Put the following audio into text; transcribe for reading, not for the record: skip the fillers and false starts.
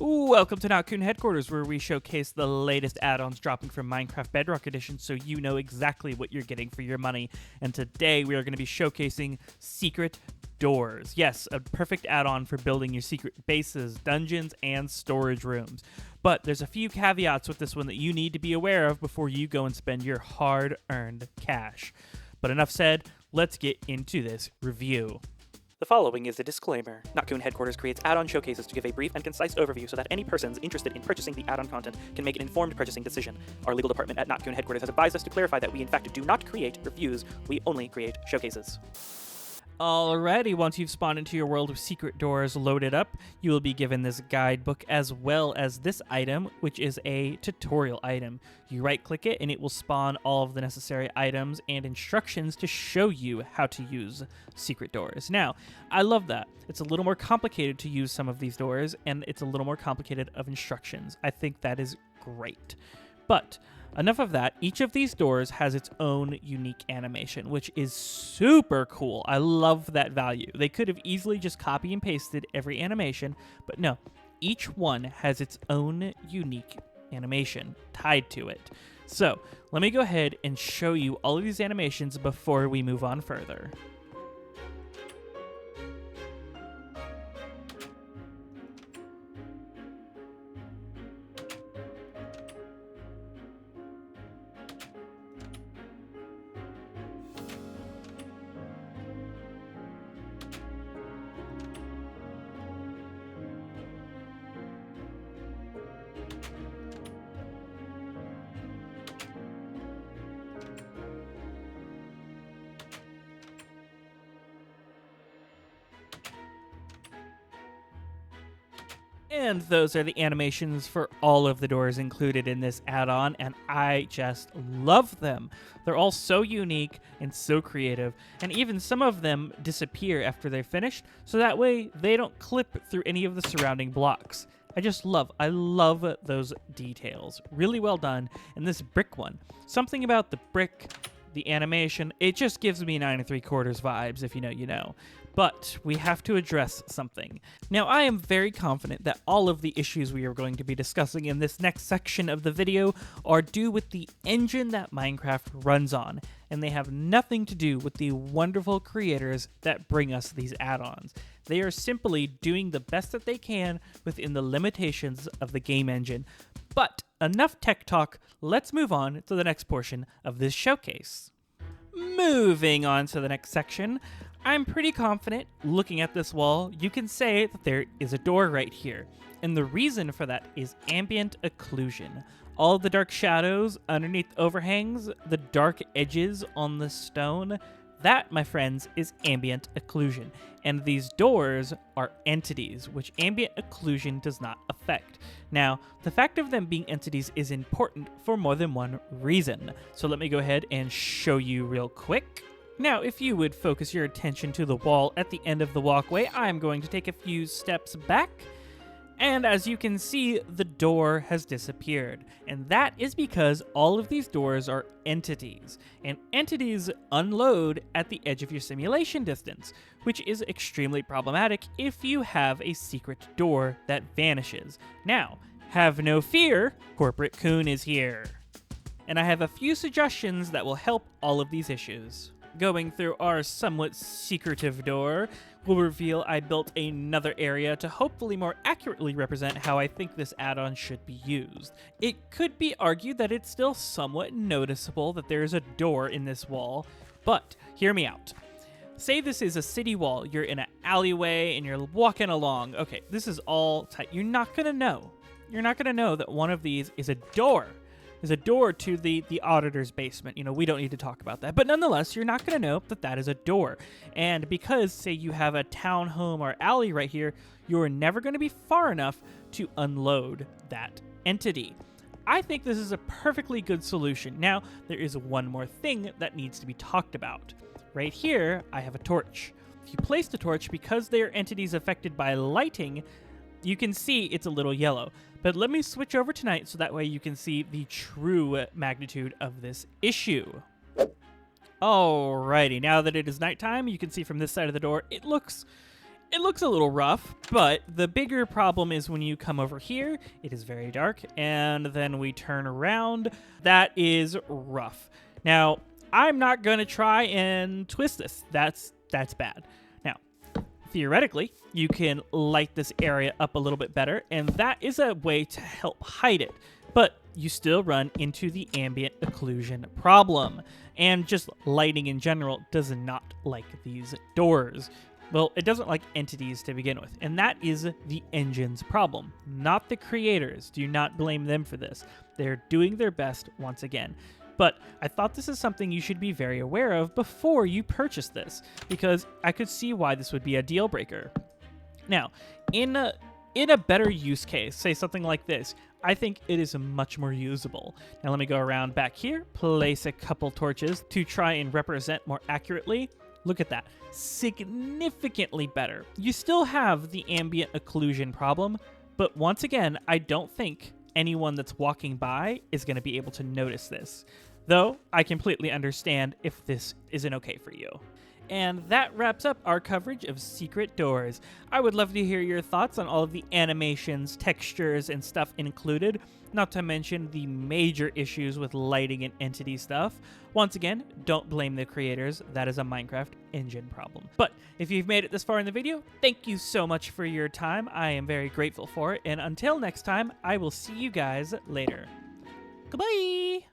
Welcome to Notcoon Headquarters, where we showcase the latest add-ons dropping from Minecraft Bedrock Edition so you know exactly what you're getting for your money. And today we are going to be showcasing secret doors. Yes, a perfect add-on for building your secret bases, dungeons, and storage rooms. But there's a few caveats with this one that you need to be aware of before you go and spend your hard-earned cash. But enough said, let's get into this review. The following is a disclaimer. Notcoon Headquarters creates add-on showcases to give a brief and concise overview so that any persons interested in purchasing the add-on content can make an informed purchasing decision. Our legal department at Notcoon Headquarters has advised us to clarify that we in fact do not create reviews, we only create showcases. Alrighty, once you've spawned into your world with secret doors loaded up, you will be given this guidebook as well as this item, which is a tutorial item. You right-click it and it will spawn all of the necessary items and instructions to show you how to use secret doors. Now, I love that. It's a little more complicated to use some of these doors, and it's a little more complicated of instructions. I think that is great. But enough of that. Each of these doors has its own unique animation, which is super cool. I love that value. They could have easily just copy and pasted every animation, but no. Each one has its own unique animation tied to it. So let me go ahead and show you all of these animations before we move on further. And those are the animations for all of the doors included in this add-on, and I just love them. They're all so unique and so creative, and even some of them disappear after they're finished, so that way they don't clip through any of the surrounding blocks. I love those details. Really well done. And this brick one, something about the brick, the animation, it just gives me 9 3/4 vibes, if you know, you know. But we have to address something. Now, I am very confident that all of the issues we are going to be discussing in this next section of the video are due with the engine that Minecraft runs on, and they have nothing to do with the wonderful creators that bring us these add-ons. They are simply doing the best that they can within the limitations of the game engine. But enough tech talk, let's move on to the next portion of this showcase. Moving on to the next section, I'm pretty confident, looking at this wall, you can say that there is a door right here. And the reason for that is ambient occlusion. All of the dark shadows underneath overhangs, the dark edges on the stone, that, my friends, is ambient occlusion. And these doors are entities, which ambient occlusion does not affect. Now, the fact of them being entities is important for more than one reason. So let me go ahead and show you real quick. Now, if you would focus your attention to the wall at the end of the walkway, I'm going to take a few steps back. And as you can see, the door has disappeared. And that is because all of these doors are entities. And entities unload at the edge of your simulation distance, which is extremely problematic if you have a secret door that vanishes. Now, have no fear, Corporate Coon is here. And I have a few suggestions that will help all of these issues. Going through our somewhat secretive door, will reveal I built another area to hopefully more accurately represent how I think this add-on should be used. It could be argued that it's still somewhat noticeable that there is a door in this wall, but hear me out. Say this is a city wall, you're in an alleyway and you're walking along. Okay, this is all tight. You're not gonna know. You're not gonna know that one of these is a door. There's a door to the auditor's basement. You know, we don't need to talk about that. But nonetheless, you're not going to know that that is a door. And because, say, you have a townhome or alley right here, you're never going to be far enough to unload that entity. I think this is a perfectly good solution. Now, there is one more thing that needs to be talked about. Right here, I have a torch. If you place the torch, because they are entities affected by lighting, you can see it's a little yellow. But let me switch over to night so that way you can see the true magnitude of this issue. Alrighty, now that it is nighttime, you can see from this side of the door, it looks It looks a little rough, but the bigger problem is when you come over here, it is very dark, and then we turn around, that is rough. Now, I'm not going to try and twist this. That's bad. Now, theoretically, you can light this area up a little bit better, and that is a way to help hide it. But you still run into the ambient occlusion problem, and just lighting in general does not like these doors. Well, it doesn't like entities to begin with, and that is the engine's problem, not the creators. Do not blame them for this. They're doing their best once again. But I thought this is something you should be very aware of before you purchase this, because I could see why this would be a deal breaker. Now, in a better use case, say something like this, I think it is much more usable. Now let me go around back here, place a couple torches to try and represent more accurately. Look at that. Significantly better. You still have the ambient occlusion problem, but once again, I don't think anyone that's walking by is going to be able to notice this. Though, I completely understand if this isn't okay for you. And that wraps up our coverage of secret doors. I would love to hear your thoughts on all of the animations, textures, and stuff included, not to mention the major issues with lighting and entity stuff. Once again, don't blame the creators, that is a Minecraft engine problem. But if you've made it this far in the video, thank you so much for your time. I am very grateful for it, and until next time, I will see you guys later. Goodbye!